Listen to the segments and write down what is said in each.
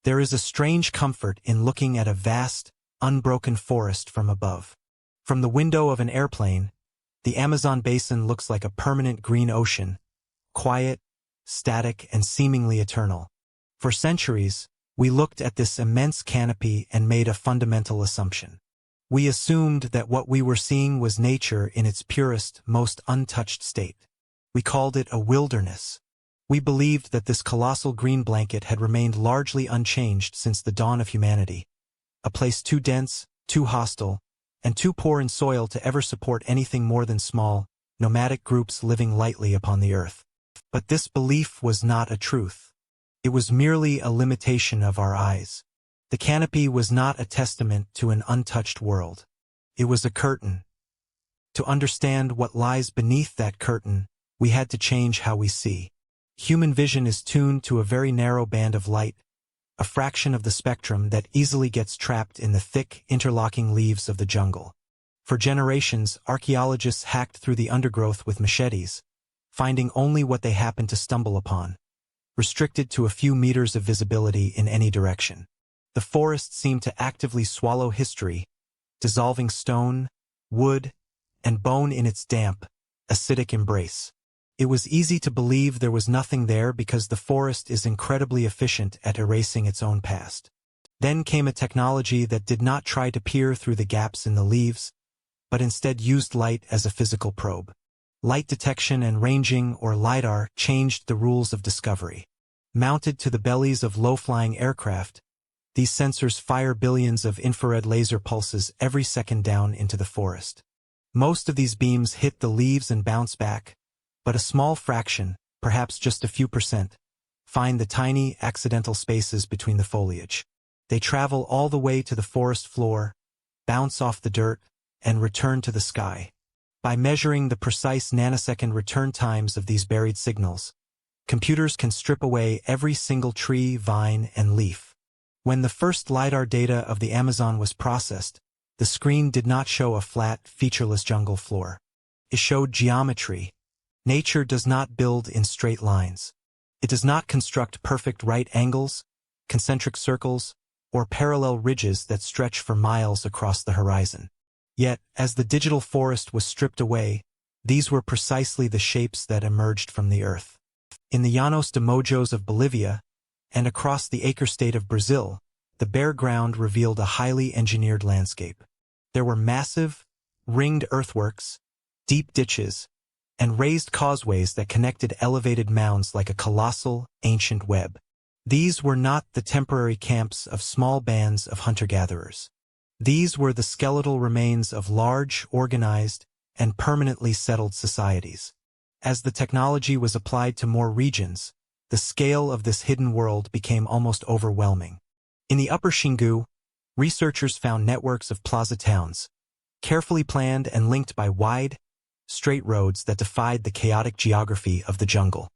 There is a strange comfort in looking at a vast, unbroken forest from above. From the window of an airplane, the Amazon basin looks like a permanent green ocean, quiet, static, and seemingly eternal. For centuries, we looked at this immense canopy and made a fundamental assumption. We assumed that what we were seeing was nature in its purest, most untouched state. We called it a wilderness. We believed that this colossal green blanket had remained largely unchanged since the dawn of humanity, a place too dense, too hostile, and too poor in soil to ever support anything more than small, nomadic groups living lightly upon the earth. But this belief was not a truth. It was merely a limitation of our eyes. The canopy was not a testament to an untouched world. It was a curtain. To understand what lies beneath that curtain, we had to change how we see. Human vision is tuned to a very narrow band of light, a fraction of the spectrum that easily gets trapped in the thick, interlocking leaves of the jungle. For generations, archaeologists hacked through the undergrowth with machetes, finding only what they happened to stumble upon, restricted to a few meters of visibility in any direction. The forest seemed to actively swallow history, dissolving stone, wood, and bone in its damp, acidic embrace. It was easy to believe there was nothing there because the forest is incredibly efficient at erasing its own past. Then came a technology that did not try to peer through the gaps in the leaves, but instead used light as a physical probe. Light detection and ranging, or LiDAR, changed the rules of discovery. Mounted to the bellies of low-flying aircraft, these sensors fire billions of infrared laser pulses every second down into the forest. Most of these beams hit the leaves and bounce back, but a small fraction, perhaps just a few percent, find the tiny, accidental spaces between the foliage. They travel all the way to the forest floor, bounce off the dirt, and return to the sky. By measuring the precise nanosecond return times of these buried signals, computers can strip away every single tree, vine, and leaf. When the first LiDAR data of the Amazon was processed, the screen did not show a flat, featureless jungle floor. It showed geometry. Nature does not build in straight lines. It does not construct perfect right angles, concentric circles, or parallel ridges that stretch for miles across the horizon. Yet, as the digital forest was stripped away, these were precisely the shapes that emerged from the earth. In the Llanos de Mojos of Bolivia, and across the acre state of Brazil, the bare ground revealed a highly engineered landscape. There were massive, ringed earthworks, deep ditches, and raised causeways that connected elevated mounds like a colossal, ancient web. These were not the temporary camps of small bands of hunter-gatherers. These were the skeletal remains of large, organized, and permanently settled societies. As the technology was applied to more regions, the scale of this hidden world became almost overwhelming. In the Upper Xingu, researchers found networks of plaza towns, carefully planned and linked by wide, straight roads that defied the chaotic geography of the jungle.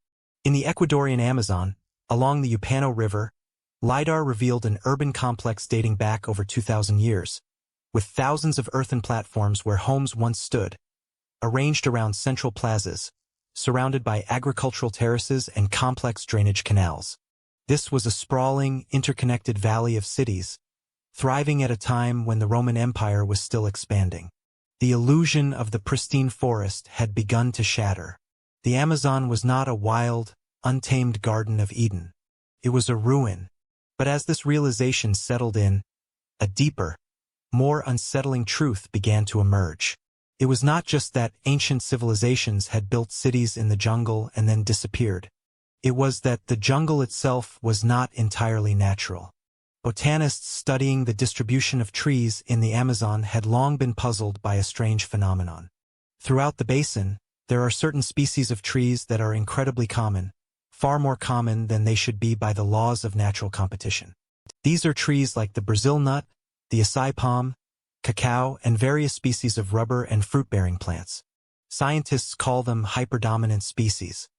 In the Ecuadorian Amazon, along the Upano River, LiDAR revealed an urban complex dating back over 2,000 years, with thousands of earthen platforms where homes once stood, arranged around central plazas, surrounded by agricultural terraces and complex drainage canals. This was a sprawling, interconnected valley of cities, thriving at a time when the Roman Empire was still expanding. The illusion of the pristine forest had begun to shatter. The Amazon was not a wild, untamed Garden of Eden. It was a ruin. But as this realization settled in, a deeper, more unsettling truth began to emerge. It was not just that ancient civilizations had built cities in the jungle and then disappeared. It was that the jungle itself was not entirely natural. Botanists studying the distribution of trees in the Amazon had long been puzzled by a strange phenomenon. Throughout the basin, there are certain species of trees that are incredibly common, far more common than they should be by the laws of natural competition. These are trees like the Brazil nut, the acai palm, cacao, and various species of rubber and fruit-bearing plants. Scientists call them hyperdominant species.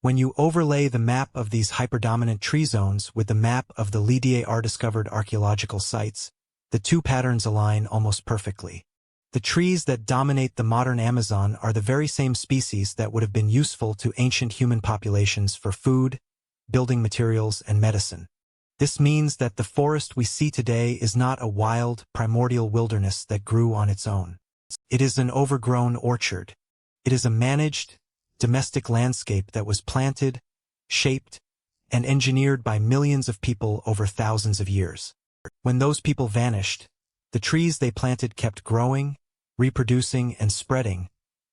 When you overlay the map of these hyperdominant tree zones with the map of the LiDAR-discovered archaeological sites, the two patterns align almost perfectly. The trees that dominate the modern Amazon are the very same species that would have been useful to ancient human populations for food, building materials, and medicine. This means that the forest we see today is not a wild, primordial wilderness that grew on its own. It is an overgrown orchard. It is a managed, domestic landscape that was planted, shaped, and engineered by millions of people over thousands of years. When those people vanished, the trees they planted kept growing, reproducing, and spreading,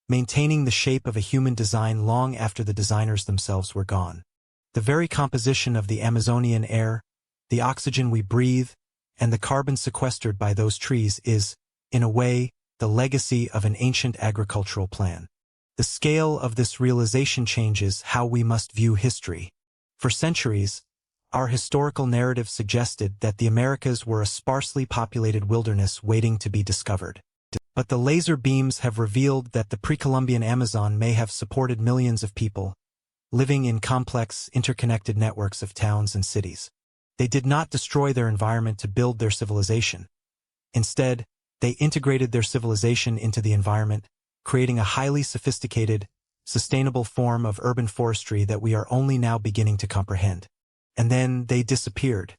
maintaining the shape of a human design long after the designers themselves were gone. The very composition of the Amazonian air, the oxygen we breathe, and the carbon sequestered by those trees is, in a way, the legacy of an ancient agricultural plan. The scale of this realization changes how we must view history. For centuries, our historical narrative suggested that the Americas were a sparsely populated wilderness waiting to be discovered. But the laser beams have revealed that the pre-Columbian Amazon may have supported millions of people, living in complex, interconnected networks of towns and cities. They did not destroy their environment to build their civilization. Instead, they integrated their civilization into the environment, creating a highly sophisticated, sustainable form of urban forestry that we are only now beginning to comprehend. And then they disappeared.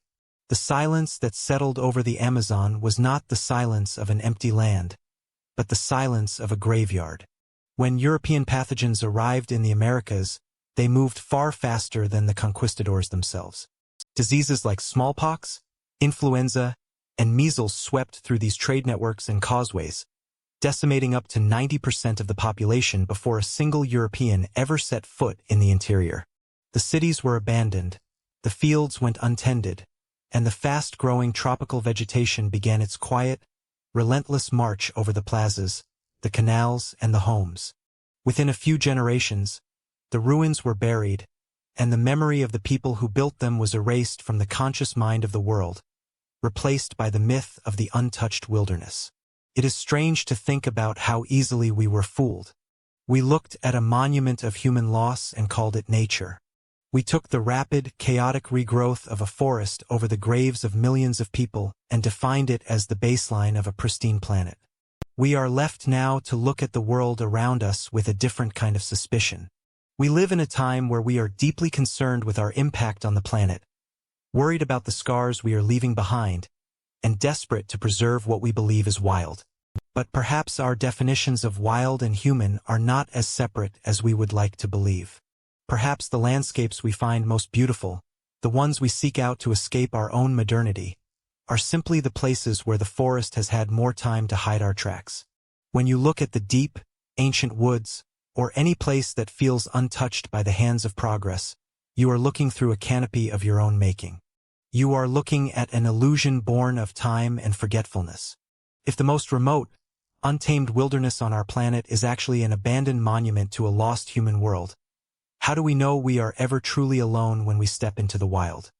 The silence that settled over the Amazon was not the silence of an empty land, but the silence of a graveyard. When European pathogens arrived in the Americas, they moved far faster than the conquistadors themselves. Diseases like smallpox, influenza, and measles swept through these trade networks and causeways, decimating up to 90% of the population before a single European ever set foot in the interior. The cities were abandoned, the fields went untended, and the fast-growing tropical vegetation began its quiet, relentless march over the plazas, the canals, and the homes. Within a few generations, the ruins were buried, and the memory of the people who built them was erased from the conscious mind of the world, replaced by the myth of the untouched wilderness. It is strange to think about how easily we were fooled. We looked at a monument of human loss and called it nature. We took the rapid, chaotic regrowth of a forest over the graves of millions of people and defined it as the baseline of a pristine planet. We are left now to look at the world around us with a different kind of suspicion. We live in a time where we are deeply concerned with our impact on the planet, worried about the scars we are leaving behind, and desperate to preserve what we believe is wild. But perhaps our definitions of wild and human are not as separate as we would like to believe. Perhaps the landscapes we find most beautiful, the ones we seek out to escape our own modernity, are simply the places where the forest has had more time to hide our tracks. When you look at the deep, ancient woods, or any place that feels untouched by the hands of progress, you are looking through a canopy of your own making. You are looking at an illusion born of time and forgetfulness. If the most remote, untamed wilderness on our planet is actually an abandoned monument to a lost human world, how do we know we are ever truly alone when we step into the wild?